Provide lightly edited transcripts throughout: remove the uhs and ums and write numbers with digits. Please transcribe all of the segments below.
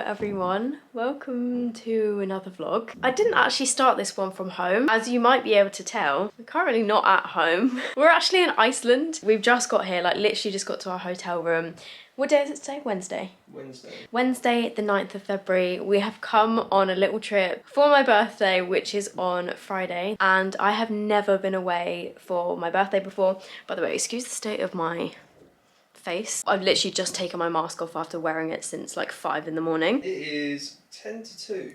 everyone, welcome to another vlog. I didn't actually start this one from home. As you might be able to tell, we're currently not at home. We're actually in Iceland. We've just got here, like literally just got to our hotel room. What day is it today? Wednesday. Wednesday, the 9th of February. We have come on a little trip for my birthday, which is on Friday. And I have never been away for my birthday before. By the way, excuse the state of my face. I've literally just taken my mask off after wearing it since like 5 in the morning. It is 10 to 2.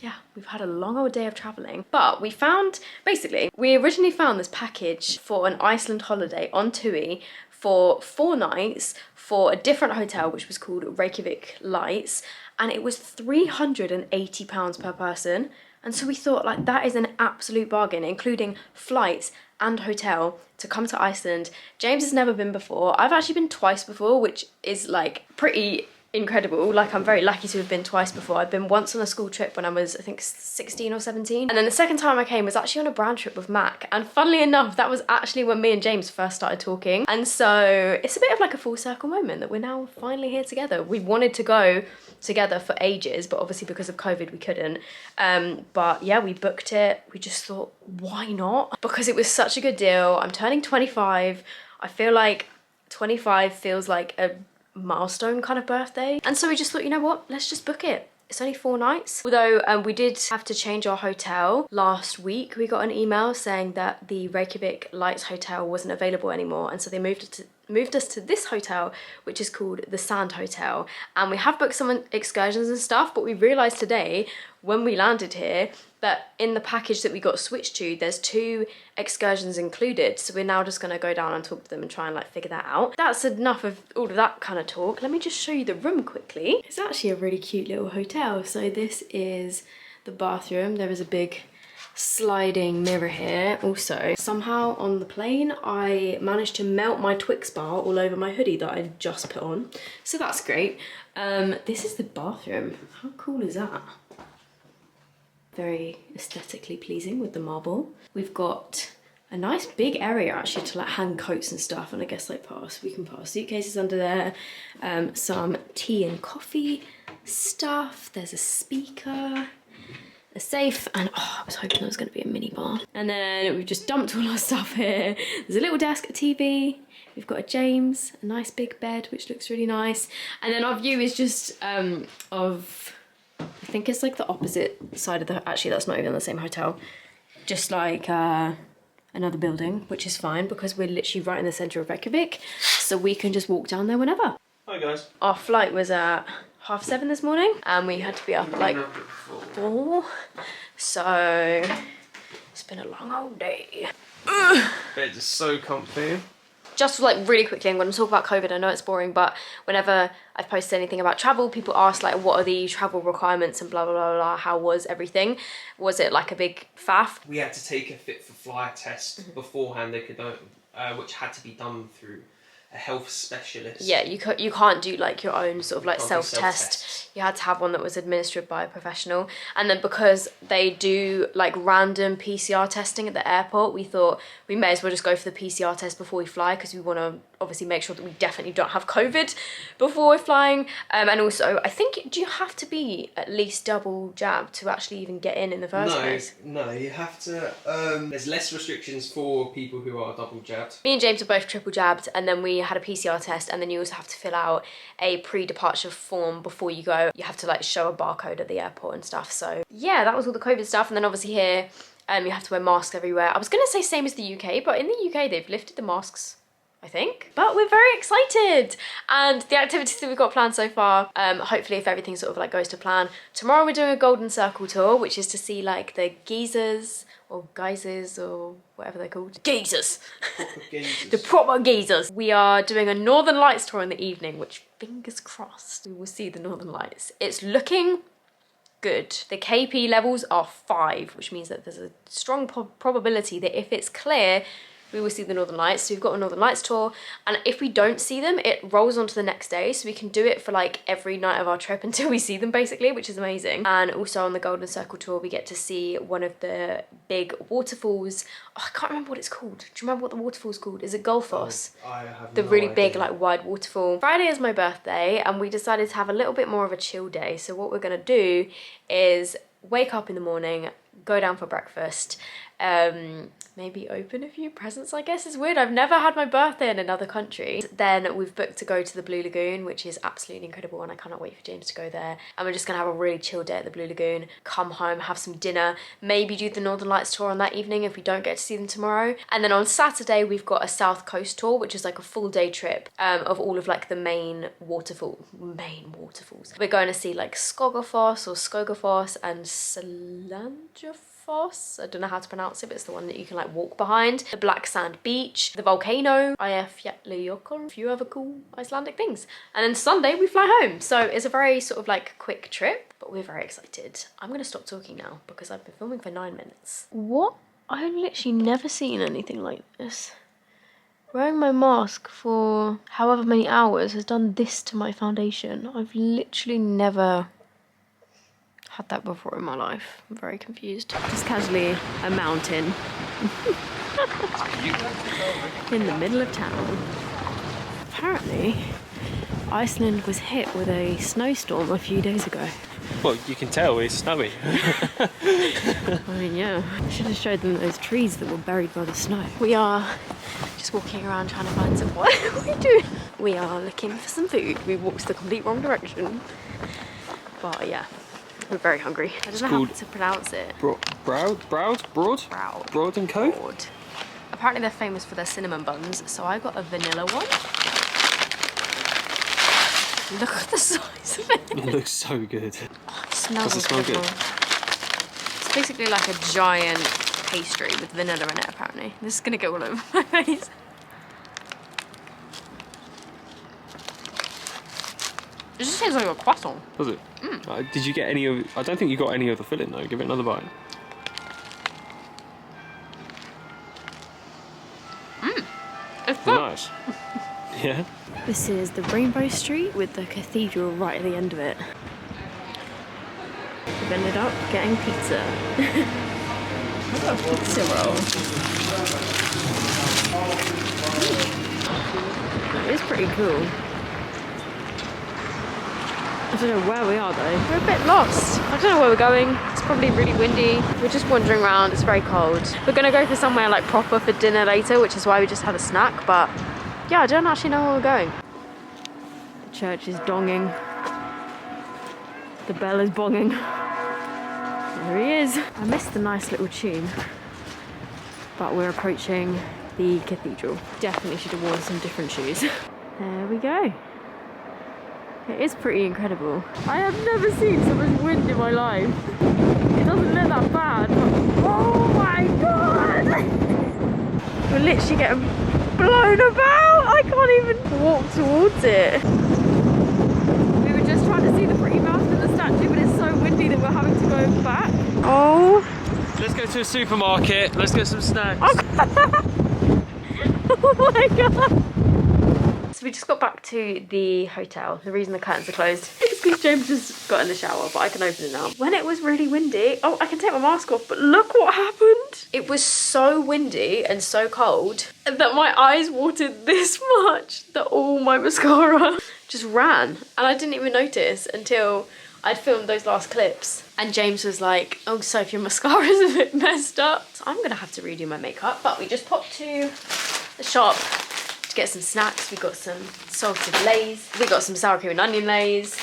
Yeah, we've had a long old day of traveling. But we found, basically, we originally found this package for an Iceland holiday on TUI for 4 nights for a different hotel, which was called Reykjavik Lights. And it was £380 per person. And so we thought, like, that is an absolute bargain, including flights and hotel to come to Iceland. James has never been before. I've actually been twice before, which is like pretty incredible. Like, I'm very lucky to have been twice before. I've been once on a school trip when I was, I think, 16 or 17. And then the second time I came was actually on a brand trip with Mac. And funnily enough, that was actually when me and James first started talking. And so it's a bit of like a full circle moment that we're now finally here together. We wanted to go together for ages, but obviously because of COVID we couldn't. But yeah, we booked it. We just thought, why not? Because it was such a good deal. I'm turning 25. I feel like 25 feels like a milestone kind of birthday, and so we just thought, you know what, let's just book it. It's only 4 nights. Although we did have to change our hotel last week. We got an email saying that the Reykjavik Lights hotel wasn't available anymore, and so they moved us to this hotel, which is called the Sand Hotel. And we have booked some excursions and stuff, but we realized today when we landed here that in the package that we got switched to, there's 2 excursions included. So we're now just gonna go down and talk to them and try and like figure that out. That's enough of all of that kind of talk. Let me just show you the room quickly. It's actually a really cute little hotel. So this is the bathroom. There is a big sliding mirror here. Also, somehow on the plane I managed to melt my Twix bar all over my hoodie that I just put on, so that's great. This is the bathroom. How cool is that? Very aesthetically pleasing with the marble. We've got a nice big area actually to like hang coats and stuff, and I guess like we can put our suitcases under there. Some tea and coffee stuff. There's a speaker, a safe, and oh, I was hoping there was going to be a mini bar. And then we've just dumped all our stuff here. There's a little desk, a TV. We've got a James, a nice big bed, which looks really nice. And then our view is just of, I think it's like the opposite side of the, actually that's not even the same hotel. Just like another building, which is fine because we're literally right in the center of Reykjavik. So we can just walk down there whenever. Hi guys. Our flight was at 7:30 this morning, and we had to be up at like 4. So it's been a long old day. Bed is so comfy. Just like really quickly, I'm going to talk about COVID. I know it's boring, but whenever I've posted anything about travel, people ask like, what are the travel requirements and blah, blah, blah, blah. How was everything? Was it like a big faff? We had to take a fit for fly test beforehand, which had to be done through a health specialist. Yeah, you can't do like your own sort of like self-test. You had to have one that was administered by a professional. And then because they do like random PCR testing at the airport, we thought we may as well just go for the PCR test before we fly, because we want to obviously make sure that we definitely don't have COVID before we're flying. And also, I think, do you have to be at least double jabbed to actually even get in the first place? No, you have to, there's less restrictions for people who are double jabbed. Me and James are both triple jabbed, and then we had a PCR test, and then you also have to fill out a pre-departure form before you go. You have to like show a barcode at the airport and stuff. So yeah, that was all the COVID stuff. And then obviously here, you have to wear masks everywhere. I was gonna say same as the UK, but in the UK they've lifted the masks, I think. But we're very excited, and the activities that we've got planned so far, hopefully if everything sort of like goes to plan, tomorrow we're doing a Golden Circle tour, which is to see like the geysers or geysers or whatever they're called. Geysers. The proper geysers. We are doing a Northern Lights tour in the evening, which fingers crossed we will see the Northern Lights. It's looking good. The KP levels are 5, which means that there's a strong probability that if it's clear, we will see the Northern Lights. So we've got a Northern Lights tour, and if we don't see them, it rolls on to the next day, so we can do it for like every night of our trip until we see them basically, which is amazing. And also on the Golden Circle tour, we get to see one of the big waterfalls. Oh, I can't remember what it's called. Do you remember what the waterfall's called? Is it Gullfoss? Oh, I have The no really idea. big, like, wide waterfall. Friday is my birthday, and we decided to have a little bit more of a chill day. So what we're gonna do is wake up in the morning, go down for breakfast, maybe open a few presents, I guess. It's weird, I've never had my birthday in another country. Then we've booked to go to the Blue Lagoon, which is absolutely incredible, and I cannot wait for James to go there. And we're just gonna have a really chill day at the Blue Lagoon, come home, have some dinner, maybe do the Northern Lights tour on that evening if we don't get to see them tomorrow. And then on Saturday, we've got a South Coast tour, which is like a full day trip of all of like the main waterfalls. We're going to see like Skogafoss and Slangefoss. I don't know how to pronounce it, but it's the one that you can like walk behind. The Black Sand Beach, the volcano, Eyjafjallajökull, a few other cool Icelandic things. And then Sunday we fly home. So it's a very sort of like quick trip, but we're very excited. I'm gonna stop talking now because I've been filming for 9 minutes. What? I've literally never seen anything like this. Wearing my mask for however many hours has done this to my foundation. I've literally never had that before in my life. I'm very confused. Just casually a mountain in the middle of town. Apparently, Iceland was hit with a snowstorm a few days ago. Well, you can tell it's snowy. I mean, yeah. I should have showed them those trees that were buried by the snow. We are just walking around trying to find some... What are we doing? We are looking for some food. We walked the complete wrong direction. But yeah. We're very hungry. I don't know how to pronounce it. Broad and Co? Broad. Apparently they're famous for their cinnamon buns, so I got a vanilla one. Look at the size of it. It looks so good. Oh, it smells Does it smell good? It's basically like a giant pastry with vanilla in it, apparently. This is gonna go all over my face. It just tastes like a croissant. Does it? Did you get any of... I don't think you got any of the filling though. Give it another bite. It's good. Nice. Yeah? This is the Rainbow Street with the cathedral right at the end of it. We've ended up getting pizza. I got a pizza roll. It is pretty cool. I don't know where we are though. We're a bit lost. I don't know where we're going. It's probably really windy. We're just wandering around. It's very cold. We're gonna go for somewhere like proper for dinner later, which is why we just had a snack. But yeah, I don't actually know where we're going. The church is donging. The bell is bonging. There he is. I missed the nice little tune. But we're approaching the cathedral. Definitely should have worn some different shoes. There we go. It is pretty incredible. I have never seen so much wind in my life. It doesn't look that bad, but oh my god! We're literally getting blown about. I can't even walk towards it. We were just trying to see the pretty mountain and the statue, but it's so windy that we're having to go back. Oh. Let's go to a supermarket. Let's get some snacks. Oh my god. So we just got back to the hotel. The reason the curtains are closed is because James just got in the shower, but I can open it now. When it was really windy, oh, I can take my mask off, but look what happened. It was so windy and so cold that my eyes watered this much that all my mascara just ran. And I didn't even notice until I'd filmed those last clips. And James was like, oh, Soph, your mascara's a bit messed up. So I'm gonna have to redo my makeup, but we just popped to the shop get some snacks. We got some salted lays, we got some sour cream and onion lays,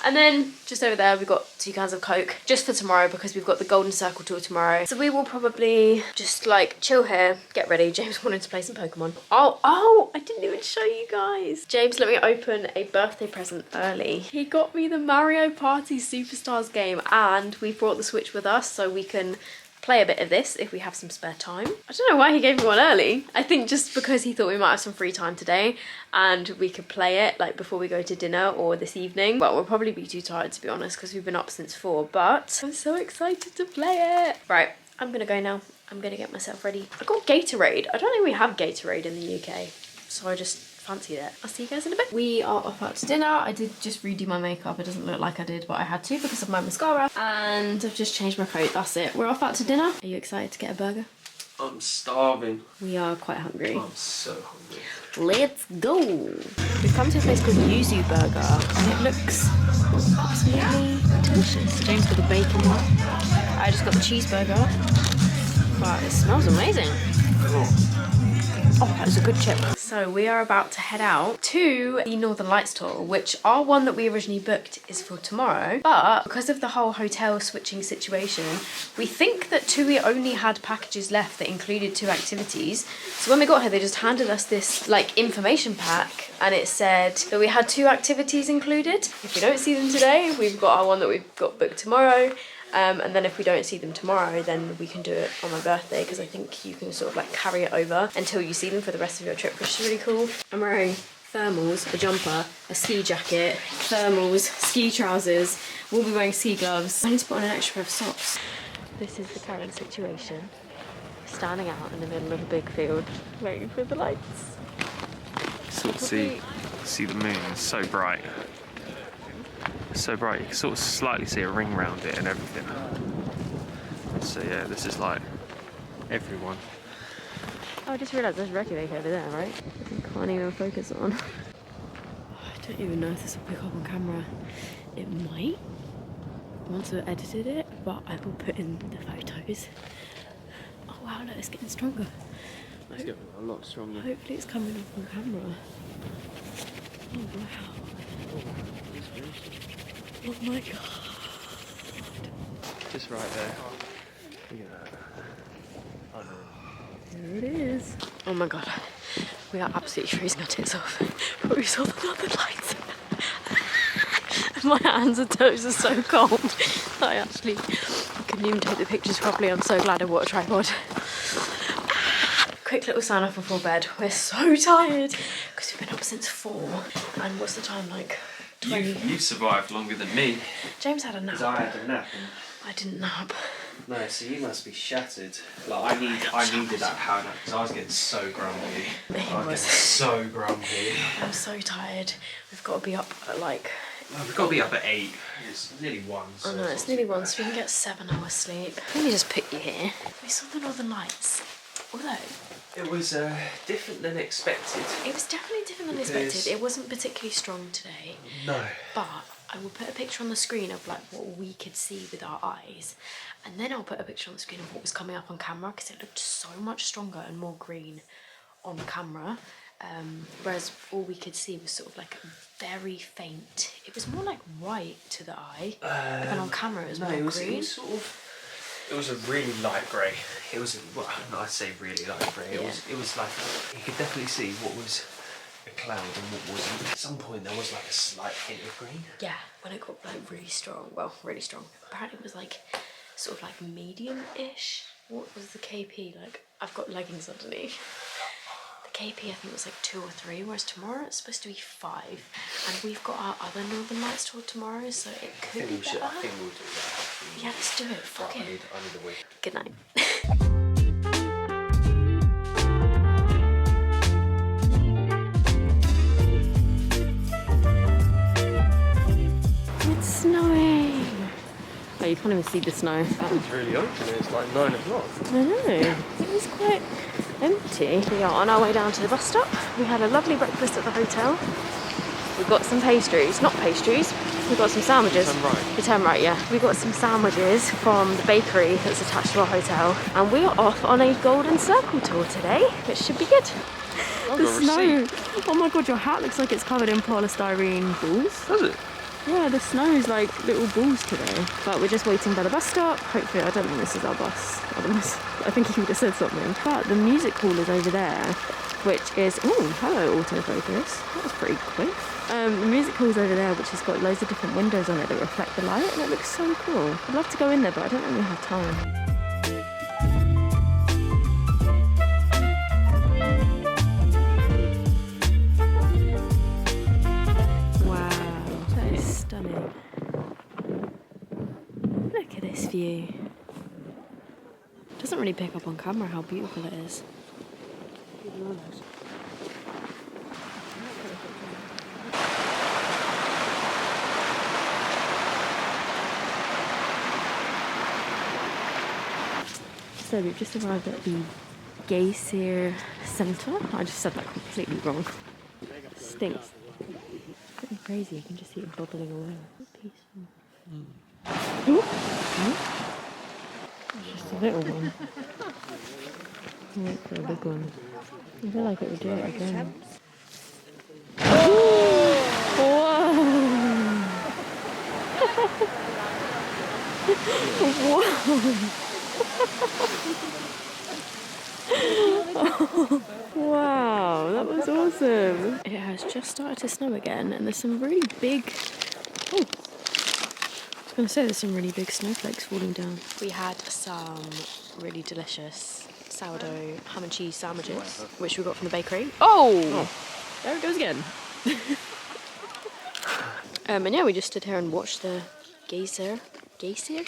and then just over there we got 2 cans of Coke just for tomorrow because we've got the Golden Circle tour tomorrow. So we will probably just like chill here, get ready. James wanted to play some Pokemon. Oh, I didn't even show you guys. James let me open a birthday present early. He got me the Mario Party Superstars game, and we brought the Switch with us so we can play a bit of this if we have some spare time. I don't know why he gave me one early. I think just because he thought we might have some free time today and we could play it like before we go to dinner or this evening. But we'll probably be too tired to be honest because we've been up since 4, but I'm so excited to play it. Right, I'm gonna go now. I'm gonna get myself ready. I got Gatorade. I don't think we have Gatorade in the UK, so I just fancied it. I'll see you guys in a bit. We are off out to dinner. I did just redo my makeup. It doesn't look like I did, but I had to because of my mascara. And I've just changed my coat. That's it. We're off out to dinner. Are you excited to get a burger? I'm starving. We are quite hungry. I'm so hungry. Let's go. We've come to a place called Yuzu Burger and it looks absolutely delicious. James got the bacon one. I just got the cheeseburger. But it smells amazing. Oh, that was a good chip. So we are about to head out to the Northern Lights tour, which our one that we originally booked is for tomorrow. But because of the whole hotel switching situation, we think that TUI only had packages left that included 2 activities. So when we got here, they just handed us this like information pack and it said that we had 2 activities included. If we don't see them today, we've got our one that we've got booked tomorrow. And then if we don't see them tomorrow, then we can do it on my birthday because I think you can sort of like carry it over until you see them for the rest of your trip, which is really cool. I'm wearing thermals, a jumper, a ski jacket, thermals, ski trousers. We'll be wearing ski gloves. I need to put on an extra pair of socks. This is the current situation. Standing out in the middle of a big field, waiting for the lights. Sort of see the moon. It's so bright. So bright, you can sort of slightly see a ring round it and everything. So yeah, this is like everyone. Oh, I just realised there's Reykjavik over there, right? I can't even focus on. I don't even know if this will pick up on camera. It might, once I've edited it, but I will put in the photos. Oh wow, look, it's getting stronger. It's getting a lot stronger. Hopefully it's coming up on camera. Oh wow. Oh my god. Just right there. Look at that. Oh no. There it is. Oh my god. We are absolutely freezing our tits off. But we saw the Northern Lights. My hands and toes are so cold. I couldn't even take the pictures properly. I'm so glad I bought a tripod. Quick little sign off before bed. We're so tired because we've been up since 4. And what's the time, like 20? You survived longer than me. James had a nap. Because I had a nap. I didn't nap. No, so you must be shattered. Like I needed that power nap because I was getting so grumpy. I was getting so grumpy. I'm so tired. We've got to be up at like... Well, we've got to be up at 8. It's nearly 1. So I know, it's nearly 1, so we can get 7 hours sleep. Let me just put you here. We saw the Northern Lights. Although... It was different than expected. It was definitely different than expected. It wasn't particularly strong today. No. But I will put a picture on the screen of like what we could see with our eyes. And then I'll put a picture on the screen of what was coming up on camera because it looked so much stronger and more green on camera. Whereas all we could see was sort of like very faint. It was more like white to the eye. And on camera it was more green. It was sort of... It was a really light grey. It was, well, I'd say really light grey. Yeah. It was like, you could definitely see what was a cloud and what wasn't. At some point there was like a slight hint of green. Yeah, when it got like really strong. Well, really strong. Apparently it was like, sort of like medium-ish. What was the KP? Like, I've got leggings underneath. The KP I think was like 2 or 3, whereas tomorrow it's supposed to be 5. And we've got our other Northern Lights tour tomorrow, so it could be better. I think we'll do that. Yeah, let's do it. Fuck it. I need a week. Good night. It's snowing. Oh, you can't even see the snow. It's really open. It's like 9 o'clock. I know. It was quite empty. We are on our way down to the bus stop. We had a lovely breakfast at the hotel. We got some pastries, not pastries. We got some sandwiches. You turn right, yeah. We got some sandwiches from the bakery that's attached to our hotel, and we are off on a Golden Circle tour today, which should be good. The snow. Oh my god, your hat looks like it's covered in polystyrene balls. Does it? Yeah, the snow is like little balls today. But we're just waiting by the bus stop. Hopefully, I don't think this is our bus. Otherwise, I think he would have said something. But the music hall is over there, which is... Oh, hello, autofocus. That was pretty quick. The music hall's over there, which has got loads of different windows on it that reflect the light, and it looks so cool. I'd love to go in there, but I don't think we have time. Stunning. Look at this view. Doesn't really pick up on camera how beautiful it is. So we've just arrived at the Geysir Centre. I just said that completely wrong. Stinks. Pretty crazy, you can just see it bubbling away. Peaceful. Ooh. Just a little one. Wait for a big one. I feel like it would do it again. Whoa! Whoa! Wow, that was awesome. It has just started to snow again, and there's some really big... Oh, I was going to say there's some really big snowflakes falling down. We had some really delicious sourdough ham and cheese sandwiches, which we got from the bakery. Oh! There it goes again. And yeah, we just stood here and watched the Geysir. Geysir?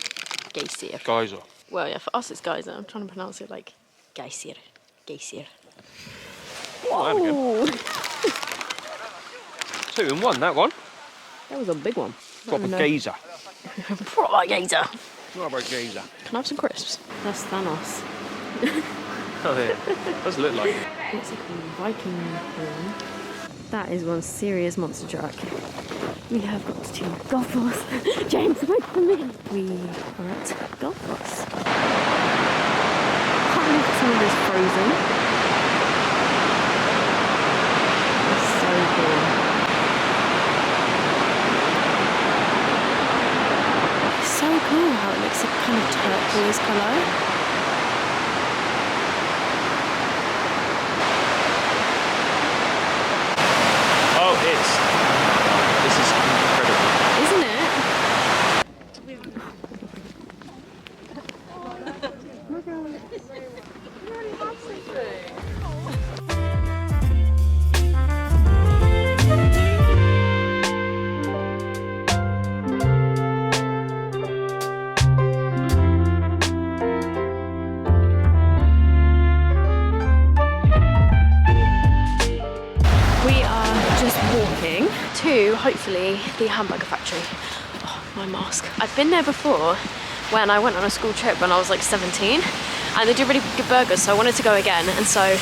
Geysir. Geyser. Well, yeah, for us it's geyser. I'm trying to pronounce it like Geysir. Geysir. Whoa! 2 in 1, that one. That was a big one. Proper geyser. Proper geyser. Proper geyser. Can I have some crisps? That's Thanos. Oh yeah, does look like it. What's it called? Viking horn. That is one serious monster truck. We have got to golf course. James, wait for me. We are at golf course. Can't believe that some of this frozen. It's so cool. It's so cool how it looks a kind of turquoise colour. This is incredible. Isn't it? To hopefully the hamburger factory. Oh, my mask. I've been there before when I went on a school trip when I was like 17, and they do really good burgers, so I wanted to go again. And so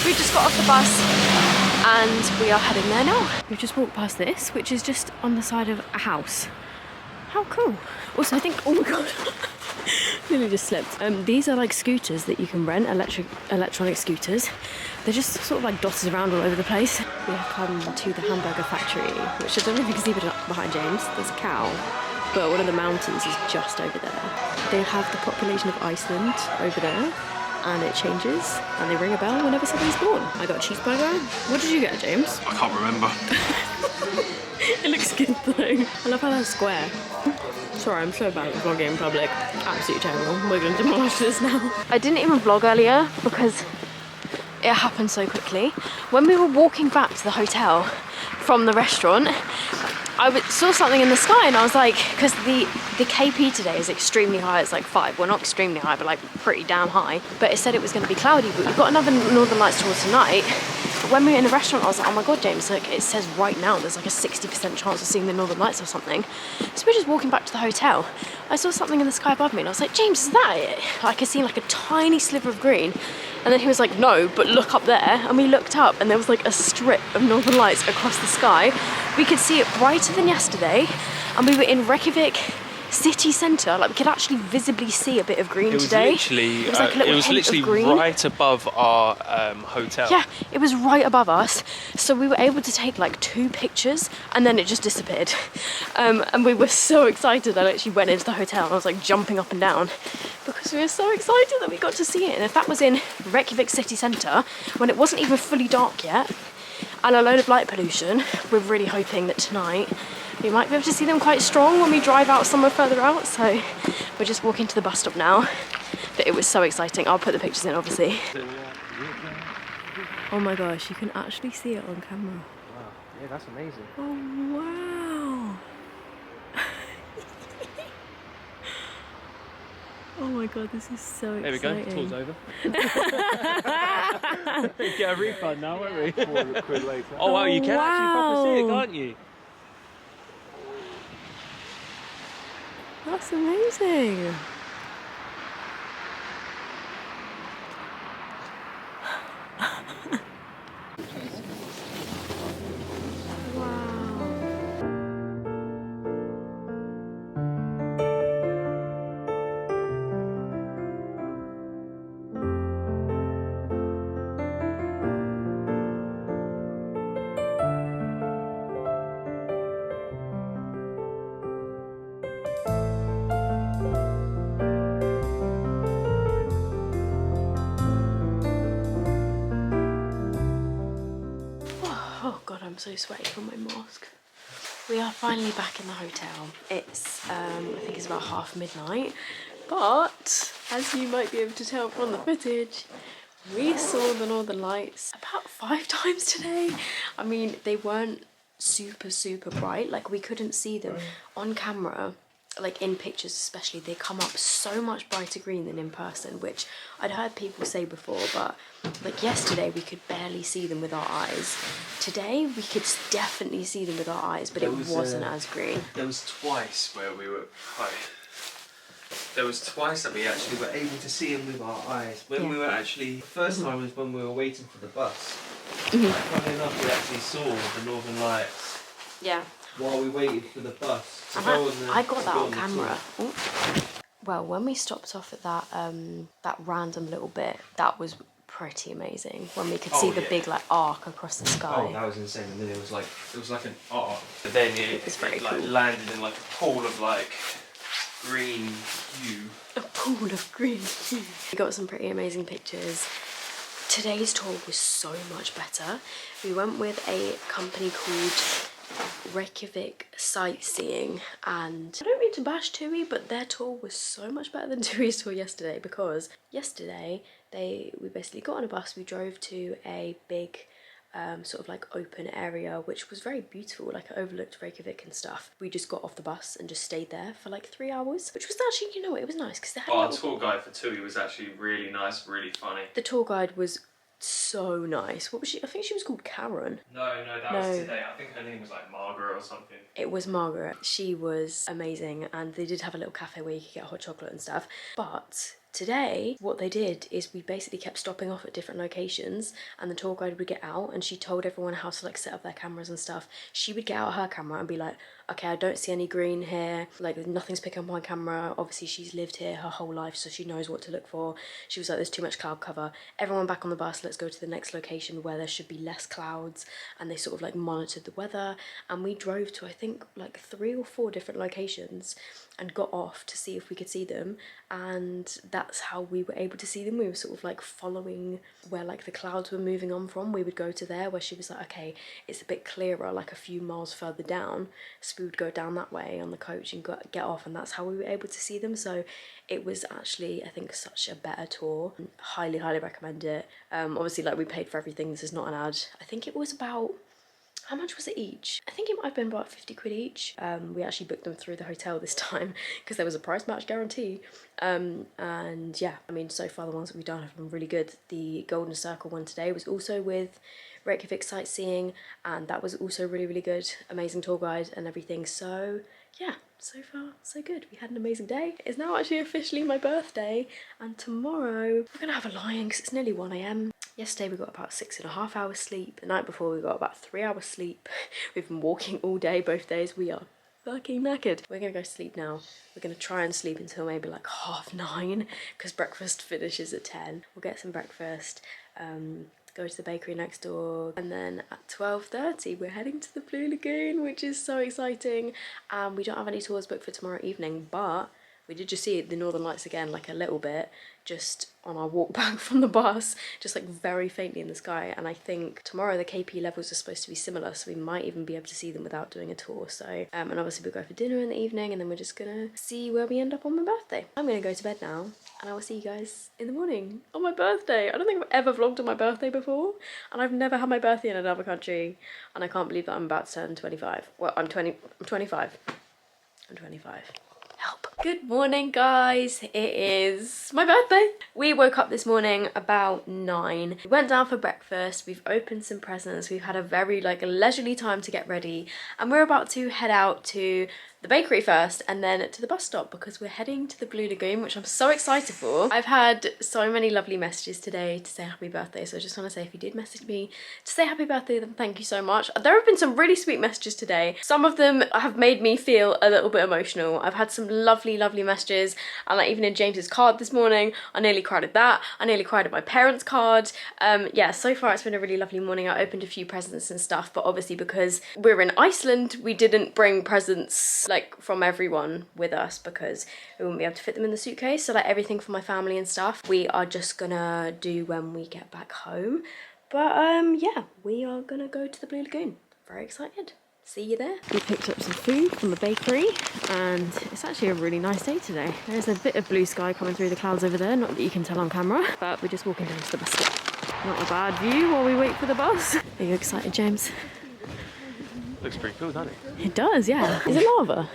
we just got off the bus and we are heading there now. We've just walked past this, which is just on the side of a house. How cool. Also, I think, oh my god, nearly just slipped. These are like scooters that you can rent, electronic scooters. They're just sort of like dotted around all over the place. We have come to the hamburger factory, which I don't know if you can see behind James. There's a cow, but one of the mountains is just over there. They have the population of Iceland over there, and it changes, and they ring a bell whenever somebody's born. I got a cheeseburger. What did you get, James? I can't remember. It looks good though. I love how that's square. Sorry, I'm so bad at vlogging in public. Absolutely terrible. We're going to demolish this now. I didn't even vlog earlier because it happened so quickly. When we were walking back to the hotel from the restaurant, I saw something in the sky and I was like, because the KP today is extremely high, it's like 5. Well, not extremely high, but like pretty damn high. But it said it was going to be cloudy, but we've got another northern lights towards tonight. But when we were in the restaurant, I was like, oh my god, James, like it says right now there's like a 60% chance of seeing the northern lights or something. So we're just walking back to the hotel. I saw something in the sky above me and I was like, James, is that it? I could see like a tiny sliver of green. And then he was like, no, but look up there. And we looked up and there was like a strip of northern lights across the sky. We could see it brighter than yesterday. And we were in Reykjavik city centre. Like we could actually visibly see a bit of green today. It was literally right above our hotel. Yeah, it was right above us. So we were able to take like 2 pictures and then it just disappeared. And we were so excited. I actually went into the hotel and I was like jumping up and down because we were so excited that we got to see it. And if that was in Reykjavik city centre when it wasn't even fully dark yet and a load of light pollution, we're really hoping that tonight we might be able to see them quite strong when we drive out somewhere further out. So we're just walking to the bus stop now. But it was so exciting. I'll put the pictures in, obviously. Oh my gosh, you can actually see it on camera. Wow, yeah, that's amazing. Oh wow. Oh my god, this is so There we exciting. go, tour's over. Get a refund now, won't we? £4 later. Oh wow, you can actually proper see it, can't you? That's amazing. Oh god, I'm so sweaty from my mask. We are finally back in the hotel. It's, I think it's about midnight, but as you might be able to tell from the footage, we saw the Northern Lights about 5 times today. I mean, they weren't super bright, like we couldn't see them on camera. Like in pictures especially, they come up so much brighter green than in person, which I'd heard people say before, but like yesterday we could barely see them with our eyes. Today we could definitely see them with our eyes, but it wasn't as green. There was twice where we were... There was twice that we actually were able to see them with our eyes. When we were actually... The first time was when we were waiting for the bus. Funny enough, we actually saw the Northern Lights. Yeah. While we waited for the bus to I got that on camera. Well, when we stopped off at that that random little bit, that was pretty amazing. When we could see the big like arc across the sky. Oh, that was insane. And then it was like an arc. But then it was very like cool. landed in like a pool of like green hue. A pool of green hue. We got some pretty amazing pictures. Today's tour was so much better. We went with a company called Reykjavik Sightseeing, and I don't mean to bash TUI, but their tour was so much better than TUI's tour yesterday, because yesterday we basically got on a bus, we drove to a big sort of like open area which was very beautiful, like it overlooked Reykjavik and stuff. We just got off the bus and just stayed there for like 3 hours, which was actually, you know what, it was nice because they had our tour guide for TUI was actually really nice, really funny. The tour guide was so nice. What was she? I think she was called Karen. No, that was today. I think her name was like Margaret or something. It was Margaret. She was amazing, and they did have a little cafe where you could get hot chocolate and stuff. But today, what they did is we basically kept stopping off at different locations, and the tour guide would get out and she told everyone how to like set up their cameras and stuff. She would get out her camera and be like, okay, I don't see any green here, like nothing's picking up on camera. Obviously she's lived here her whole life, so she knows what to look for. She was like, there's too much cloud cover, everyone back on the bus, let's go to the next location where there should be less clouds. And they sort of like monitored the weather, and we drove to I think like 3 or 4 different locations and got off to see if we could see them, and that's how we were able to see them. We were sort of like following where like the clouds were moving on from. We would go to there where she was like, okay, it's a bit clearer like a few miles further down, so we would go down that way on the coach and get off, and that's how we were able to see them. So it was actually, I think, such a better tour. Highly recommend it. Obviously like we paid for everything, this is not an ad. I think it was about, how much was it each? I think it might have been about 50 quid each. We actually booked them through the hotel this time because there was a price match guarantee. And yeah, I mean, so far the ones that we've done have been really good. The Golden Circle one today was also with Reykjavik Sightseeing, and that was also really good. Amazing tour guide and everything. So yeah, so far so good. We had an amazing day. It's now actually officially my birthday, and tomorrow we're gonna have a lie-in because it's nearly 1 AM. Yesterday we got about 6.5 hours sleep. The night before we got about 3 hours sleep. We've been walking all day both days. We are fucking knackered. We're gonna go sleep now. We're gonna try and sleep until maybe like 9:30 because breakfast finishes at 10. We'll get some breakfast, go to the bakery next door, and then at 12:30 we're heading to the Blue Lagoon, which is so exciting. We don't have any tours booked for tomorrow evening, but we did just see the Northern Lights again, like a little bit, just on our walk back from the bus, just like very faintly in the sky. And I think tomorrow the KP levels are supposed to be similar, so we might even be able to see them without doing a tour. So, and obviously we'll go for dinner in the evening, and then we're just gonna see where we end up on my birthday. I'm gonna go to bed now, and I will see you guys in the morning on my birthday. I don't think I've ever vlogged on my birthday before, and I've never had my birthday in another country, and I can't believe that I'm about to turn 25. Well, I'm 25. I'm 25. Help. Good morning, guys. It is my birthday. We woke up this morning about 9. We went down for breakfast. We've opened some presents. We've had a very leisurely time to get ready, and we're about to head out to the bakery first and then to the bus stop because we're heading to the Blue Lagoon, which I'm so excited for. I've had so many lovely messages today to say happy birthday, so I just want to say if you did message me to say happy birthday, then thank you so much. There have been some really sweet messages today. Some of them have made me feel a little bit emotional. I've had some lovely messages, and even in James's card this morning, I nearly cried at that. I nearly cried at my parents' card. Yeah, so far it's been a really lovely morning. I opened a few presents and stuff, but obviously because we're in Iceland, we didn't bring presents from everyone with us because we wouldn't be able to fit them in the suitcase. So everything for my family and stuff, we are just gonna do when we get back home. But yeah, we are gonna go to the Blue Lagoon. Very excited. See you there. We picked up some food from the bakery and it's actually a really nice day today. There's a bit of blue sky coming through the clouds over there, not that you can tell on camera, but we're just walking down to the bus stop. Not a bad view while we wait for the bus. Are you excited, James? Looks pretty cool, doesn't it? It does, yeah. Is it lava?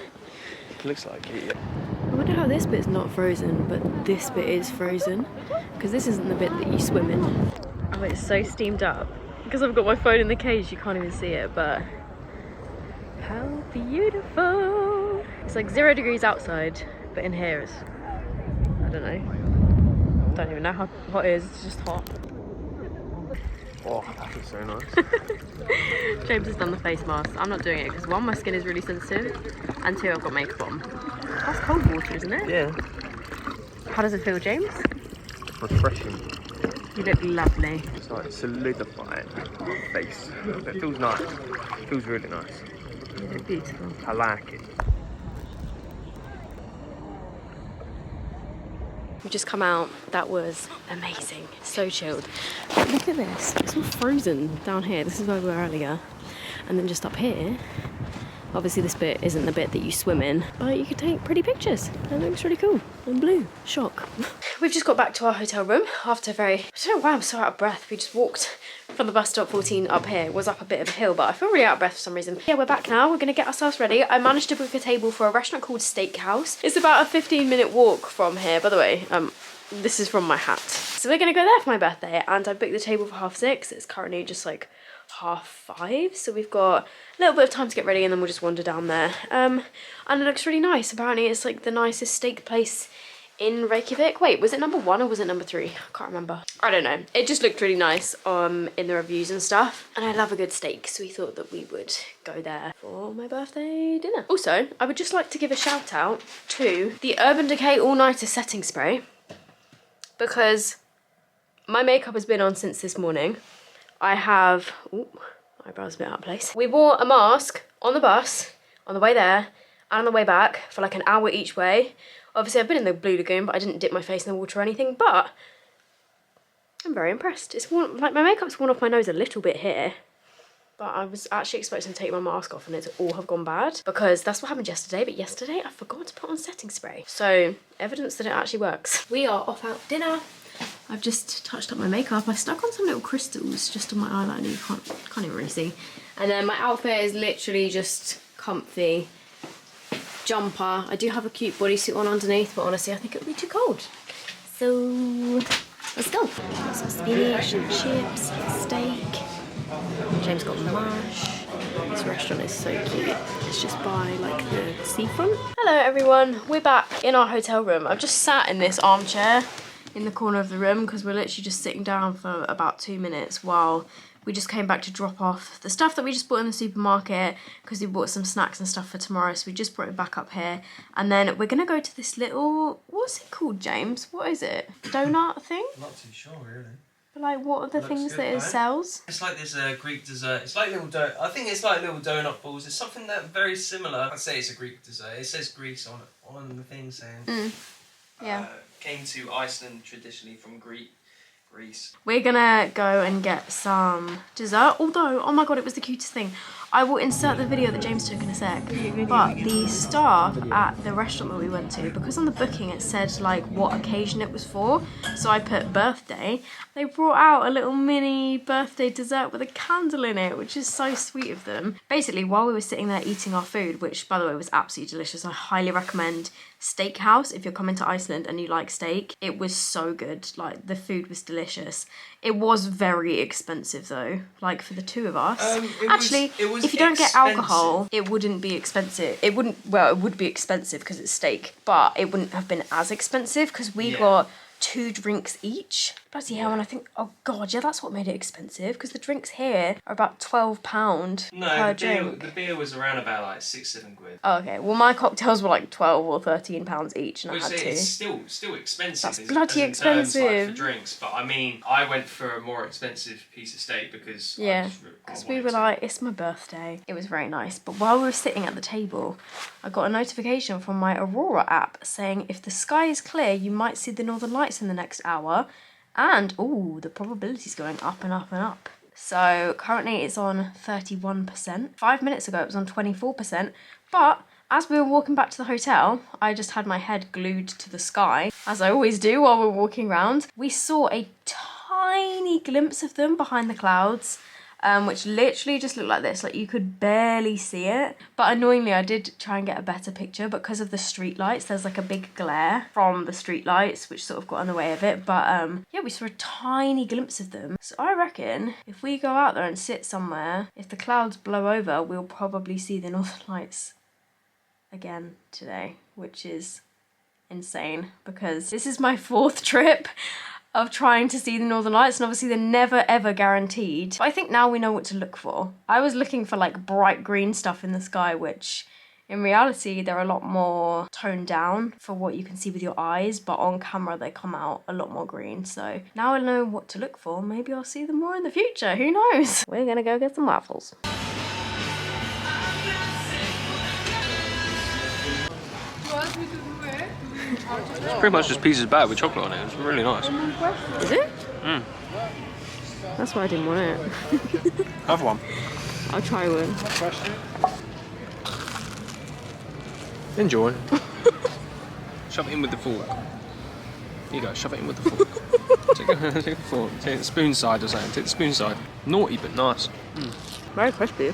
It looks like it, yeah. I wonder how this bit's not frozen, but this bit is frozen. Because this isn't the bit that you swim in. Oh, it's so steamed up. Because I've got my phone in the case, you can't even see it, but how beautiful. It's 0 degrees outside, but in here it's, I don't know. Don't even know how hot it is, it's just hot. Oh, that is so nice. James has done the face mask. I'm not doing it because 1, my skin is really sensitive, and 2, I've got makeup on. That's cold water, isn't it? Yeah. How does it feel, James? Refreshing. You look lovely. It's solidifying face. It feels nice. It feels really nice. You look beautiful. I like it. We've just come out. That was amazing. So chilled. Look at this. It's all frozen down here. This is where we were earlier. And then just up here, obviously this bit isn't the bit that you swim in, but you can take pretty pictures. It looks really cool. And blue. Shock. We've just got back to our hotel room after I don't know why I'm so out of breath. We just walked from the bus stop 14 up here. It was up a bit of a hill, but I feel really out of breath for some reason. Yeah, we're back now. We're going to get ourselves ready. I managed to book a table for a restaurant called Steakhouse. It's about a 15-minute walk from here. By the way, this is from my hat. So we're going to go there for my birthday, and I booked the table for 6:30. It's currently just 5:30, so we've got a little bit of time to get ready and then we'll just wander down there. And it looks really nice. Apparently it's the nicest steak place in Reykjavik. Wait, was it number 1 or was it number 3? I can't remember. I don't know. It just looked really nice in the reviews and stuff. And I love a good steak, so we thought that we would go there for my birthday dinner. Also, I would just like to give a shout out to the Urban Decay All-Nighter Setting Spray because my makeup has been on since this morning. I have, ooh, my eyebrow's a bit out of place. We wore a mask on the bus, on the way there, and on the way back for an hour each way. Obviously, I've been in the Blue Lagoon, but I didn't dip my face in the water or anything, but I'm very impressed. It's worn, my makeup's worn off my nose a little bit here, but I was actually expecting to take my mask off and it to all have gone bad because that's what happened yesterday, but yesterday I forgot to put on setting spray. So, evidence that it actually works. We are off out for dinner. I've just touched up my makeup. I've stuck on some little crystals just on my eyeliner. You can't even really see. And then my outfit is literally just comfy jumper. I do have a cute bodysuit on underneath, but honestly I think it would be too cold. So let's go. Got some spinach and chips, steak. James got mash. This restaurant is so cute. It's just by the seafront. Hello everyone. We're back in our hotel room. I've just sat in this armchair in the corner of the room because we're literally just sitting down for about 2 minutes while we just came back to drop off the stuff that we just bought in the supermarket because we bought some snacks and stuff for tomorrow, so we just brought it back up here. And then we're gonna go to this little, what's it called, James? What is it? Donut thing? I'm not too sure really. But what are the things that it sells? It's like this Greek dessert. It's like little I think it's like little donut balls. It's something that very similar. I'd say it's a Greek dessert. It says Greece on the thing saying. Yeah. Came to Iceland traditionally from Greece. We're gonna go and get some dessert, although, oh my god, it was the cutest thing. I will insert the video that James took in a sec, but the staff at the restaurant that we went to, because on the booking it said what occasion it was for, so I put birthday, they brought out a little mini birthday dessert with a candle in it, which is so sweet of them. Basically, while we were sitting there eating our food, which by the way was absolutely delicious, I highly recommend steakhouse if you're coming to Iceland and you like steak. It was so good. Like, the food was delicious. It was very expensive though, like for the two of us. Actually, if you don't get alcohol, it wouldn't be expensive. It would be expensive because it's steak, but it wouldn't have been as expensive because we got 2 drinks each. Bloody hell, and I think, oh god, yeah, that's what made it expensive, because the drinks here are about £12 per drink. The beer was around about like 6-7 quid. Oh, okay, well my cocktails were like £12 or £13 each, and I had 2. It's still expensive. That's bloody expensive. Terms, like, for drinks, but I mean, I went for a more expensive piece of steak because because we were like, it's my birthday. It was very nice, but while we were sitting at the table, I got a notification from my Aurora app saying if the sky is clear, you might see the northern lights in the next hour. And, ooh, the probability's going up and up and up. So currently it's on 31%. 5 minutes ago it was on 24%. But as we were walking back to the hotel, I just had my head glued to the sky, as I always do while we're walking around. We saw a tiny glimpse of them behind the clouds, which literally just looked like this, like you could barely see it. But annoyingly, I did try and get a better picture, but because of the street lights, there's like a big glare from the street lights, which sort of got in the way of it. But yeah, we saw a tiny glimpse of them. So I reckon if we go out there and sit somewhere, if the clouds blow over, we'll probably see the northern lights again today, which is insane because this is my 4th trip of trying to see the northern lights, and obviously they're never ever guaranteed. But I think now we know what to look for. I was looking for like bright green stuff in the sky, which in reality they're a lot more toned down for what you can see with your eyes, but on camera they come out a lot more green. So now I know what to look for. Maybe I'll see them more in the future, who knows? We're gonna go get some waffles. It's pretty much just pieces of batter with chocolate on it. It's really nice. Is it? That's why I didn't want it. Have one. I'll try one. Enjoy. Shove it in with the fork. Here you go, shove it in with the fork. Take the fork. Take the spoon side or something. Take the spoon side. Naughty but nice. Very crispy.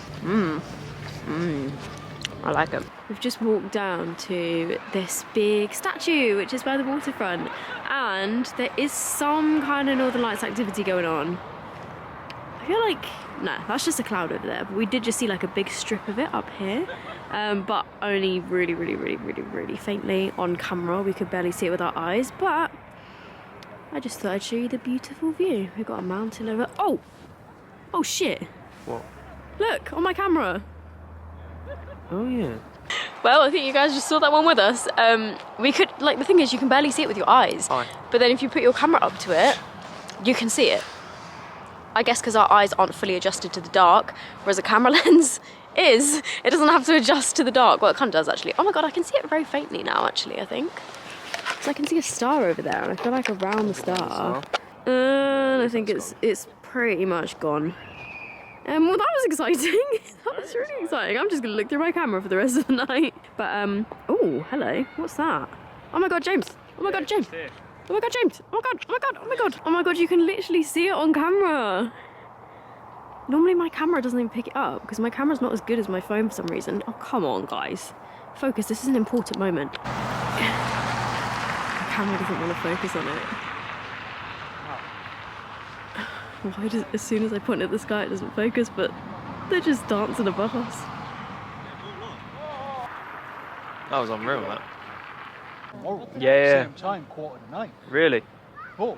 I like it. We've just walked down to this big statue, which is by the waterfront, and there is some kind of Northern Lights activity going on. I feel like, no, that's just a cloud over there, but we did just see like a big strip of it up here, but only really faintly on camera. We could barely see it with our eyes, but I just thought I'd show you the beautiful view. We've got a mountain over. Oh shit. What? Look, on my camera. Oh yeah. Well, I think you guys just saw that one with us. We could, like, the thing is you can barely see it with your eyes. Hi. But then if you put your camera up to it, you can see it. I guess because our eyes aren't fully adjusted to the dark, whereas a camera lens is. It doesn't have to adjust to the dark. Well, it kind of does actually. Oh my god, I can see it very faintly now actually, I think. So I can see a star over there, and I feel like around the star. And I think it's pretty much gone. Well, that was exciting. That was really exciting. I'm just gonna look through my camera for the rest of the night. But oh, hello. What's that? Oh my god, James. Oh my god, James. Oh my god, James. Oh my god. Oh my god. Oh my god. Oh my god. You can literally see it on camera. Normally my camera doesn't even pick it up because my camera's not as good as my phone for some reason. Oh come on, guys. Focus. This is an important moment. My camera doesn't want to focus on it. Why does, as soon as I point at the sky it doesn't focus, but they're just dancing above us. That was unreal, that. Tomorrow, Yeah. same time, 9:45. Really? But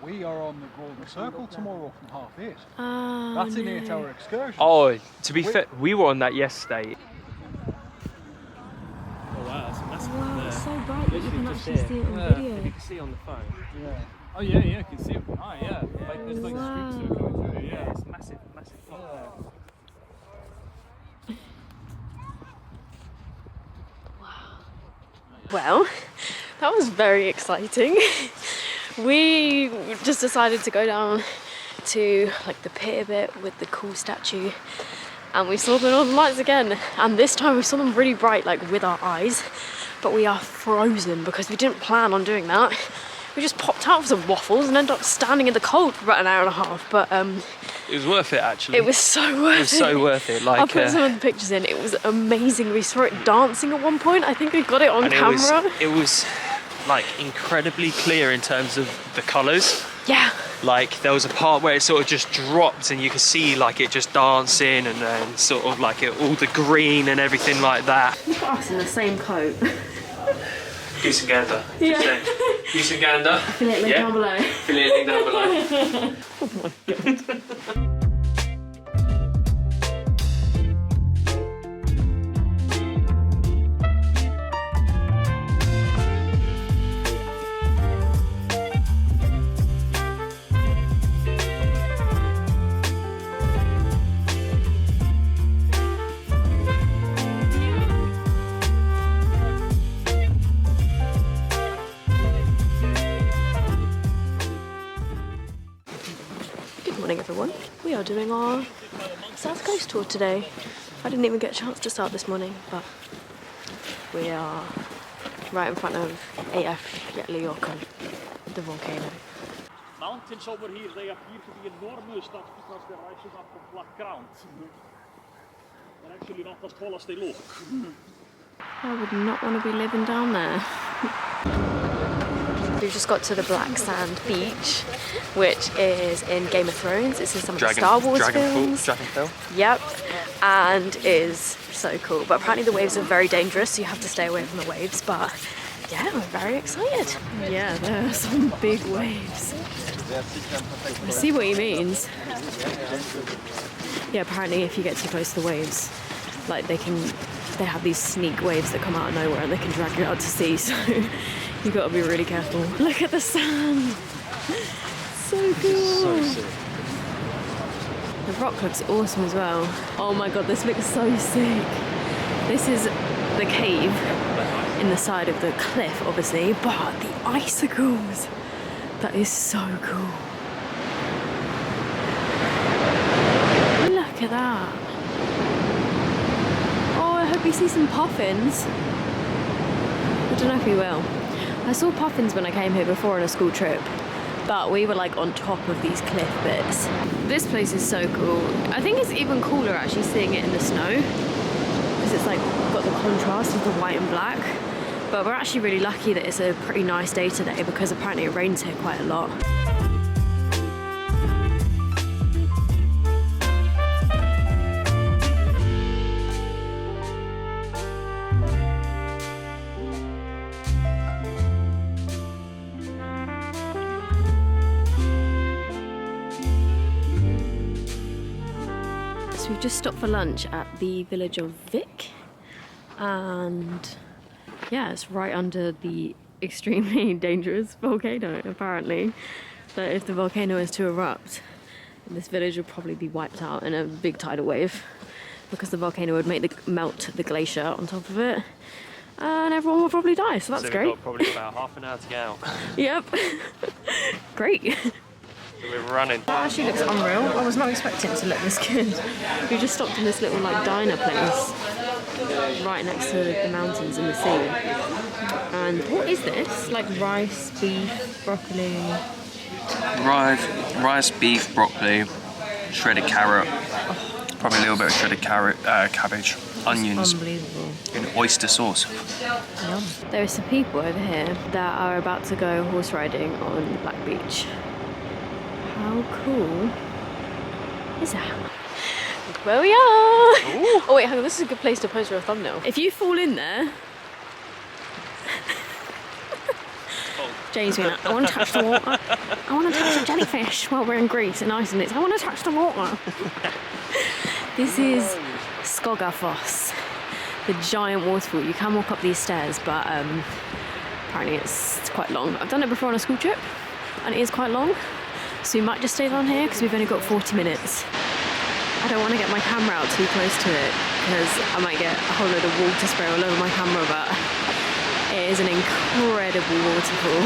we are on the Golden Circle tomorrow from 8:30. Oh, That's an no. 8-hour excursion. Oh, to be fair, we were on that yesterday. Oh wow, that's massive. Wow, it's so bright that you can actually see it on video. You can see it on the phone. Yeah. Oh yeah, you can see it from high, yeah. Like there's like Wow. streets that are coming through, yeah. It's massive. Well, that was very exciting. We just decided to go down to like the pit a bit with the cool statue, and we saw the Northern Lights again, and this time we saw them really bright, like with our eyes, but we are frozen because we didn't plan on doing that. We just popped out for some waffles and ended up standing in the cold for about an hour and a half, but It was worth it, actually. It was so worth it. It was so worth it. Like, I put some of the pictures in. It was amazing. We saw it dancing at one point. I think we got it on camera. It was like incredibly clear in terms of the colours. Yeah. Like there was a part where it sort of just dropped and you could see like it just dancing and then sort of like all the green and everything like that. Look at us in the same coat. Goose and gander. Yeah. Goose and gander. Affiliate link down below. Affiliate link down below. Oh my god. Everyone, we are doing our South Coast tour today. I didn't even get a chance to start this morning, but we are right in front of AF Lagoon, the volcano. Mountains over here, they appear to be enormous. That's because they're rising up from flat ground. They're actually not as tall as they look. I would not want to be living down there. We've just got to the Black Sand Beach, which is in Game of Thrones. It's in some of the Star Wars films. Dragonfell. Yep, and is so cool. But apparently the waves are very dangerous, so you have to stay away from the waves. But yeah, we're very excited. Yeah, there are some big waves. I see what he means. Yeah, apparently if you get too close to the waves, like they have these sneak waves that come out of nowhere and they can drag you out to sea. So you've got to be really careful. Look at the sand. So cool. So sick. The rock looks awesome as well. Oh my god, this looks so sick. This is the cave in the side of the cliff, obviously, but the icicles. That is so cool. Look at that. Oh, I hope we see some puffins. I don't know if we will. I saw puffins when I came here before on a school trip, but we were like on top of these cliff bits. This place is so cool. I think it's even cooler actually seeing it in the snow, because it's like got the contrast of the white and black. But we're actually really lucky that it's a pretty nice day today, because apparently it rains here quite a lot. We've just stopped for lunch at the village of Vik, and yeah, it's right under the extremely dangerous volcano apparently. So if the volcano is to erupt, this village will probably be wiped out in a big tidal wave, because the volcano would melt the glacier on top of it, and everyone will probably die, so that's great. We've got probably about half an hour to get out. Yep. Great. So we're running. That actually looks unreal. I was not expecting it to look this good. We just stopped in this little like diner place right next to the mountains and the sea. And what is this? Like rice, beef, broccoli? Rice, beef, broccoli, shredded carrot, probably a little bit of shredded carrot, cabbage, onions, Unbelievable. and oyster sauce. Yum. There are some people over here that are about to go horse riding on the Black Beach. How cool is that? Look where we are! Ooh. Oh wait, hang on, this is a good place to pose for a thumbnail. If you fall in there... James being like, I want to touch the water. I want to touch the jellyfish. Well, we're in Greece, in Iceland, it's I want to touch the water. This is Skogafoss, the giant waterfall. You can walk up these stairs, but apparently it's quite long. I've done it before on a school trip, and it is quite long. So we might just stay down here because we've only got 40 minutes. I don't want to get my camera out too close to it because I might get a whole load of water spray all over my camera, but it is an incredible waterfall.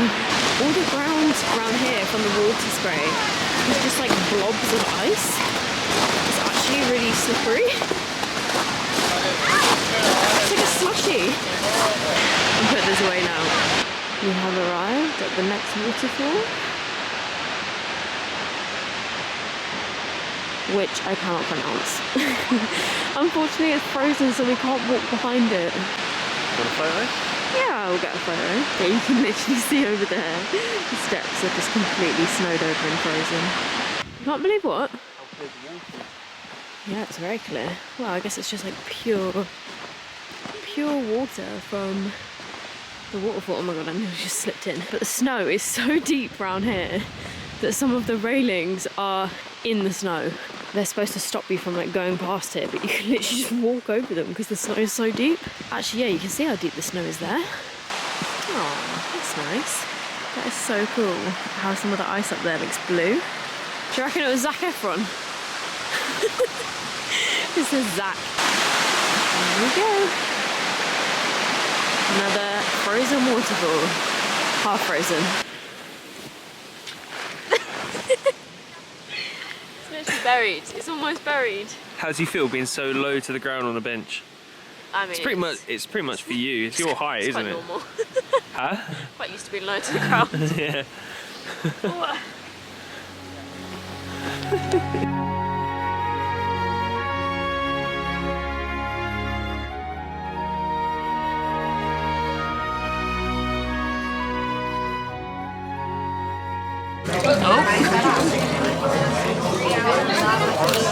All the ground around here from the water spray is just like blobs of ice. It's actually really slippery. It's like a slushy. I'll put this away now. We have arrived at the next waterfall. which I cannot pronounce. Unfortunately, it's frozen, so we can't walk behind it. Want a photo? Yeah, we'll get a photo. Yeah, you can literally see over there. The steps are just completely snowed over and frozen. You can't believe what? Yeah, it's very clear. Well, I guess it's just like pure water from the waterfall. Oh my god, I nearly just slipped in. But the snow is so deep around here that some of the railings are in the snow. They're supposed to stop you from like going past it, but you can literally just walk over them because the snow is so deep. Actually, yeah, you can see how deep the snow is there. Oh, that's nice. That is so cool. How some of the ice up there looks blue. Do you reckon it was Zac Efron? This is Zac. There we go. Another frozen waterfall. Half frozen. It's literally buried. It's almost buried. How do you feel being so low to the ground on a bench? I mean, It's pretty much for you. It's your height, isn't it? Normal. Huh? Quite used to being low to the ground. Yeah.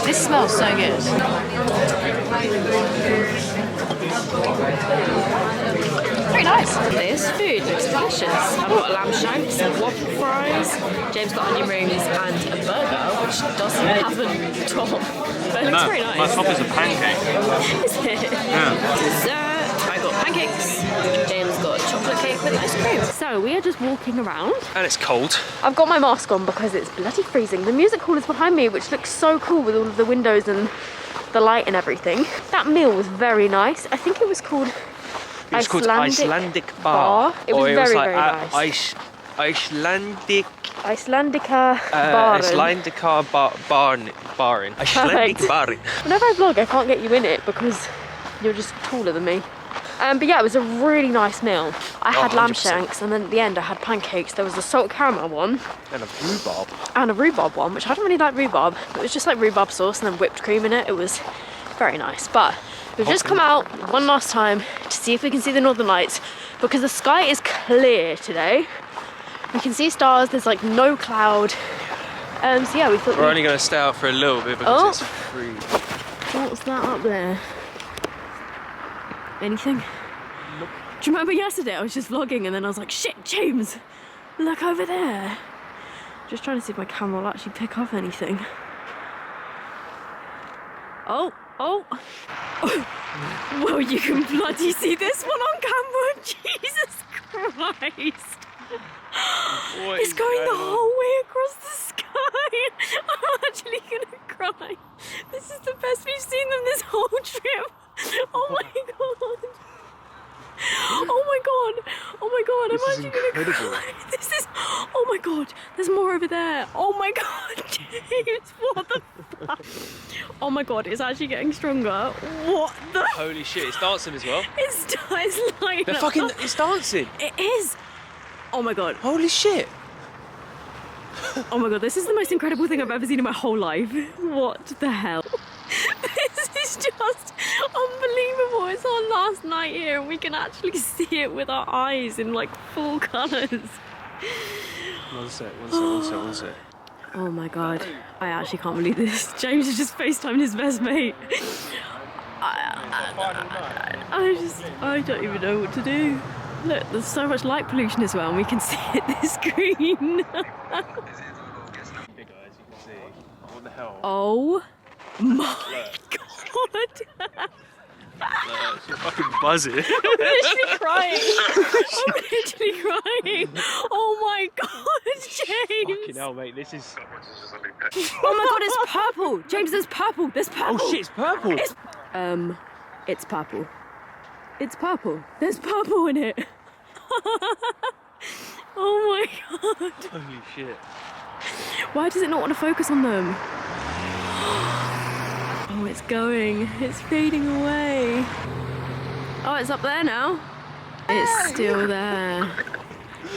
This smells so good. Very nice. This food looks delicious. I've got lamb shanks, waffle fries, James got onion rings and a burger, which doesn't have a top, but it looks very nice. My top is a pancake. Is it? Yeah. Dessert. I got pancakes. James got chocolate cake with ice cream. So we are just walking around. And it's cold. I've got my mask on because it's bloody freezing. The music hall is behind me, which looks so cool with all of the windows and the light and everything. That meal was very nice. I think it was called Icelandic bar. It was very nice. Icelandic. Icelandica Baren. Icelandica Barin. Icelandic Barin. Whenever I vlog, I can't get you in it because you're just taller than me. But yeah, it was a really nice meal. I had lamb shanks, and then at the end I had pancakes. There was a salt caramel one. And a rhubarb. And a rhubarb one, which I don't really like rhubarb. It was just like rhubarb sauce and then whipped cream in it. It was very nice. But we've just come out one last time to see if we can see the Northern Lights because the sky is clear today. We can see stars, there's like no cloud. So yeah, we thought we're only going to stay out for a little bit because it's free. What's that up there? Anything? Nope. Do you remember yesterday I was just vlogging and then I was like, shit, James, look over there. Just trying to see if my camera will actually pick up anything. Oh. Well, you can bloody see this one on camera. Jesus Christ. It's going the whole way across the sky. I'm actually gonna cry. This is the best we've seen them this whole trip. Oh my god. Oh my god. Oh my god. I'm actually gonna cry. This is. Oh my god. There's more over there. Oh my god. James, what the fuck? Oh my god. It's actually getting stronger. What the? Holy shit. It's dancing as well. It's like. It's dancing. It is. Oh my god. Holy shit. Oh my god, this is the most incredible thing I've ever seen in my whole life. What the hell? This is just unbelievable. It's our last night here and we can actually see it with our eyes in like full colours. One sec. Oh my god, I actually can't believe this. James has just FaceTimed his best mate. I don't even know what to do. Look, there's so much light pollution as well and we can see it this green. What the hell? Oh my god. You're fucking buzzing. I'm literally crying. I'm literally crying. Oh my god, James. Fucking hell, mate, this is... Oh my god, it's purple. James, there's purple. There's purple. Oh shit, it's purple. It's purple. It's purple. There's purple in it. Oh my god. Holy shit. Why does it not want to focus on them? Oh, it's going. It's fading away. Oh, it's up there now. It's still there.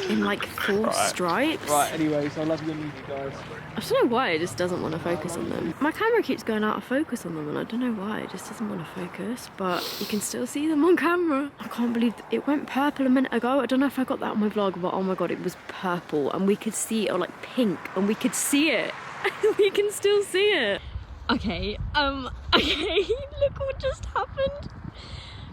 in like full stripes. Right, anyways, I'll love you and leave you guys. I don't know why it just doesn't want to focus on them. My camera keeps going out of focus on them and I don't know why, it just doesn't want to focus, but you can still see them on camera. I can't believe it went purple a minute ago. I don't know if I got that on my vlog, but oh my god, it was purple and we could see it, or like pink, and we could see it. We can still see it. Okay, okay, look what just happened.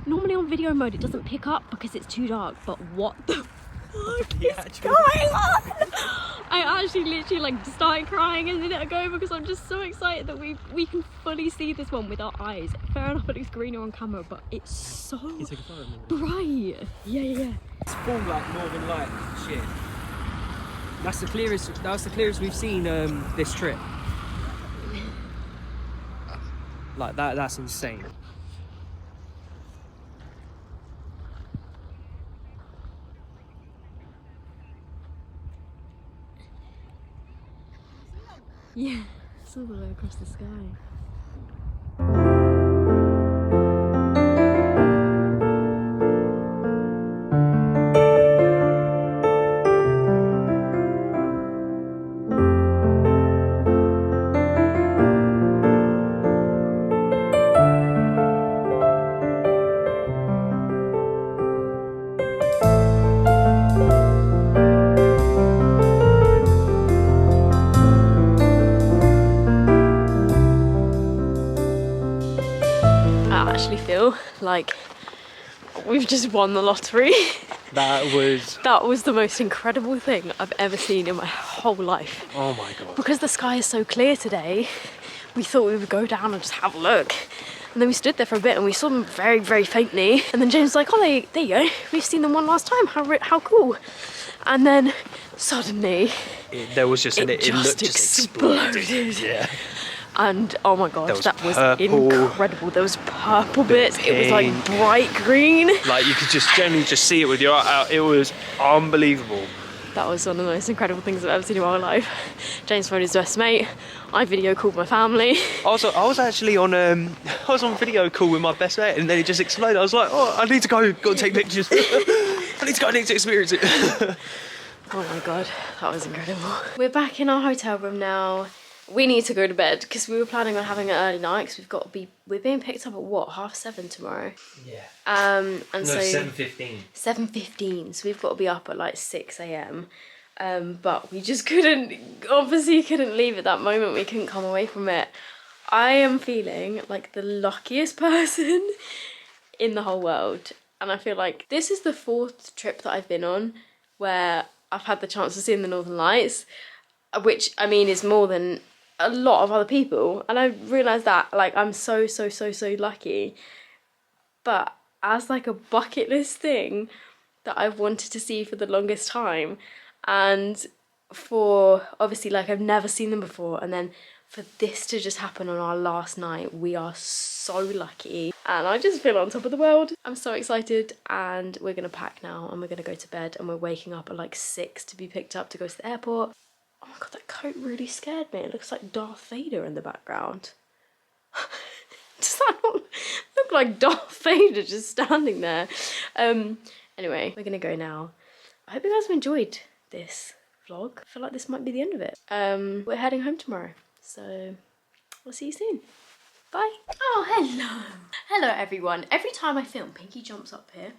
Normally on video mode it doesn't pick up because it's too dark, but what the fuck is going on? I actually literally like started crying a minute ago because I'm just so excited that we can fully see this one with our eyes. Fair enough, it looks greener on camera, but it's so bright. Yeah. It's full like Northern Light shit. That's the clearest we've seen this trip. Like that's insane. Yeah, it's all the way across the sky. Feel like we've just won the lottery. That was the most incredible thing I've ever seen in my whole life. Oh my god. Because the sky is so clear today, we thought we would go down and just have a look. And then we stood there for a bit and we saw them very, very faintly. And then James was like, oh, there you go. We've seen them one last time. How cool. And then suddenly it just exploded. Yeah. And oh my god, that was incredible. There was purple bits, it was like bright green. Like you could just generally just see it with your eye. It was unbelievable. That was one of the most incredible things I've ever seen in my life. James phoned his best mate. I video called my family. I was actually on video call with my best mate, and then it just exploded. I was like, oh, I need to go and take pictures. I need to experience it. Oh my god, that was incredible. We're back in our hotel room now. We need to go to bed because we were planning on having an early night because we're being picked up at what, 7:30 tomorrow? Yeah. And no, so 7:15. 7:15, so we've got to be up at like 6 AM. But we just couldn't leave at that moment. We couldn't come away from it. I am feeling like the luckiest person in the whole world. And I feel like this is the 4th trip that I've been on where I've had the chance to see the Northern Lights, which I mean is more than a lot of other people, and I realised that like I'm so lucky. But as like a bucket list thing that I've wanted to see for the longest time, and for obviously like I've never seen them before, and then for this to just happen on our last night, we are so lucky and I just feel on top of the world. I'm so excited, and we're gonna pack now and we're gonna go to bed, and we're waking up at like 6 to be picked up to go to the airport. Oh my god, that coat really scared me. It looks like Darth Vader in the background. Does that not look like Darth Vader just standing there? Anyway, we're gonna go now. I hope you guys have enjoyed this vlog. I feel like this might be the end of it. We're heading home tomorrow, so we'll see you soon. Bye. Oh, hello. Hello, everyone. Every time I film, Pinky jumps up here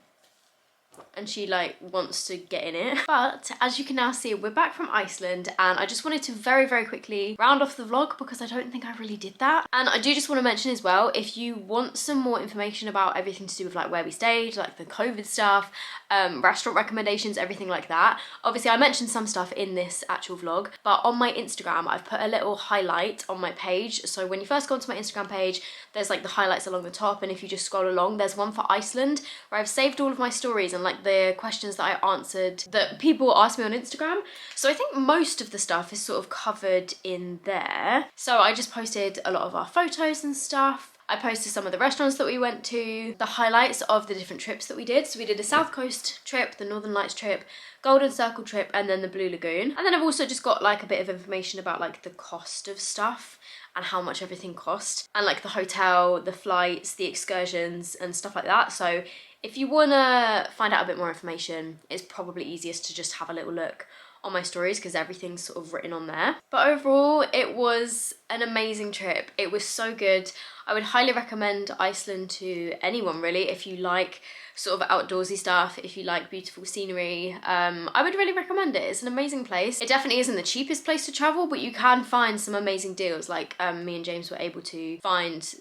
and she like wants to get in it. But as you can now see, we're back from Iceland, and I just wanted to very quickly round off the vlog because I don't think I really did that. And I do just want to mention as well, if you want some more information about everything to do with like where we stayed, like the COVID stuff, restaurant recommendations, everything like that. Obviously I mentioned some stuff in this actual vlog, but on my Instagram I've put a little highlight on my page. So when you first go onto my Instagram page, there's like the highlights along the top, and if you just scroll along, there's one for Iceland where I've saved all of my stories and like the questions that I answered that people asked me on Instagram. So I think most of the stuff is sort of covered in there. So I just posted a lot of our photos and stuff. I posted some of the restaurants that we went to, the highlights of the different trips that we did. So we did a South Coast trip, the Northern Lights trip, Golden Circle trip, and then the Blue Lagoon. And then I've also just got like a bit of information about like the cost of stuff and how much everything cost, and like the hotel, the flights, the excursions and stuff like that. So If you wanna find out a bit more information, it's probably easiest to just have a little look on my stories because everything's sort of written on there. But overall, it was an amazing trip. It was so good. I would highly recommend Iceland to anyone really if you like sort of outdoorsy stuff, if you like beautiful scenery. I would really recommend it. It's an amazing place. It definitely isn't the cheapest place to travel, but you can find some amazing deals. Like me and James were able to find,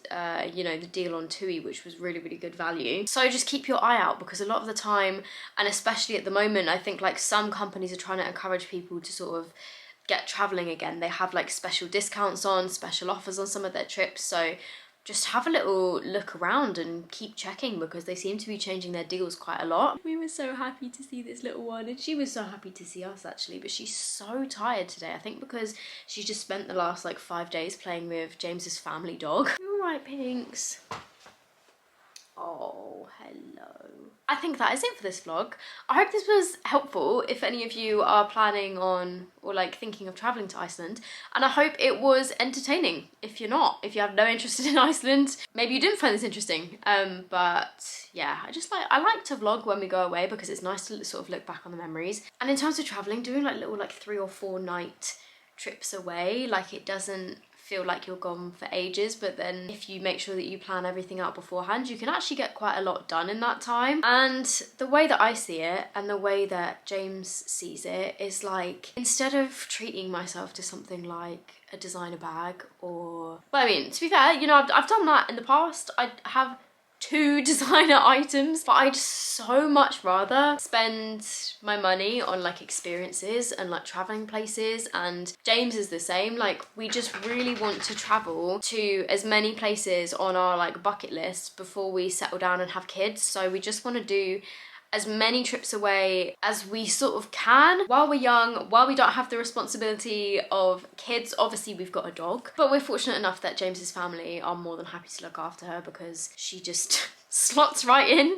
you know, the deal on TUI, which was really, really good value. So just keep your eye out because a lot of the time, and especially at the moment, I think like some companies are trying to encourage people to sort of get traveling again. They have like special discounts on, special offers on some of their trips. So just have a little look around and keep checking because they seem to be changing their deals quite a lot. We were so happy to see this little one and she was so happy to see us actually, but she's so tired today. I think because she just spent the last like 5 days playing with James's family dog. You all right, Pinks? Oh, hello. I think that is it for this vlog. I hope this was helpful if any of you are planning on or like thinking of traveling to Iceland, and I hope it was entertaining. If you're not, if you have no interest in Iceland, maybe you didn't find this interesting. But yeah, I like to vlog when we go away because it's nice to sort of look back on the memories. And in terms of traveling, doing like little like 3 or 4 night trips away, like it doesn't feel like you're gone for ages, but then if you make sure that you plan everything out beforehand, you can actually get quite a lot done in that time. And the way that I see it and the way that James sees it is like, instead of treating myself to something like a designer bag or, well, I mean, to be fair, you know, I've done that in the past. I have 2 designer items, but I'd so much rather spend my money on like experiences and like traveling places, and James is the same. Like we just really want to travel to as many places on our like bucket list before we settle down and have kids. So we just want to do as many trips away as we sort of can while we're young, while we don't have the responsibility of kids. Obviously we've got a dog, but we're fortunate enough that James's family are more than happy to look after her because she just slots right in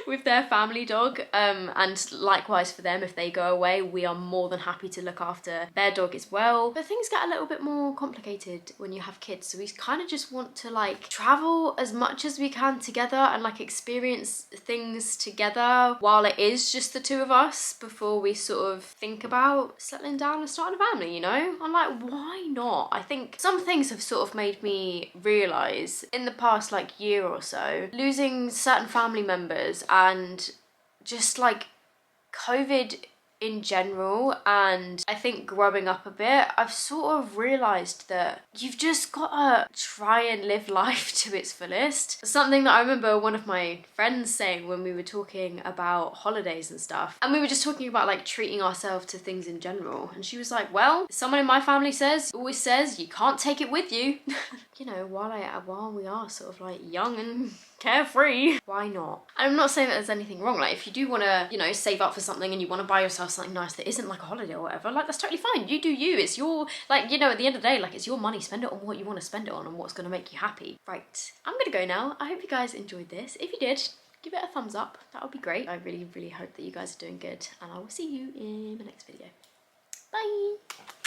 with their family dog. And likewise for them, if they go away, we are more than happy to look after their dog as well. But things get a little bit more complicated when you have kids, so we kind of just want to like travel as much as we can together and like experience things together while it is just the 2 of us before we sort of think about settling down and starting a family, you know? I'm like, why not? I think some things have sort of made me realise in the past like year or so, losing certain family members and just like COVID in general, and I think growing up a bit, I've sort of realised that you've just gotta try and live life to its fullest. Something that I remember one of my friends saying when we were talking about holidays and stuff, and we were just talking about like treating ourselves to things in general, and she was like, well, someone in my family always says you can't take it with you. You know, while we are sort of like young and carefree, why not? And I'm not saying that there's anything wrong. Like if you do want to, you know, save up for something and you want to buy yourself something nice that isn't like a holiday or whatever, like that's totally fine. You do you. It's your, like, you know, at the end of the day, like it's your money. Spend it on what you want to spend it on and what's going to make you happy. Right, I'm gonna go now. I hope you guys enjoyed this. If you did, give it a thumbs up. That would be great. I really, really hope that you guys are doing good, and I will see you in the next video. Bye.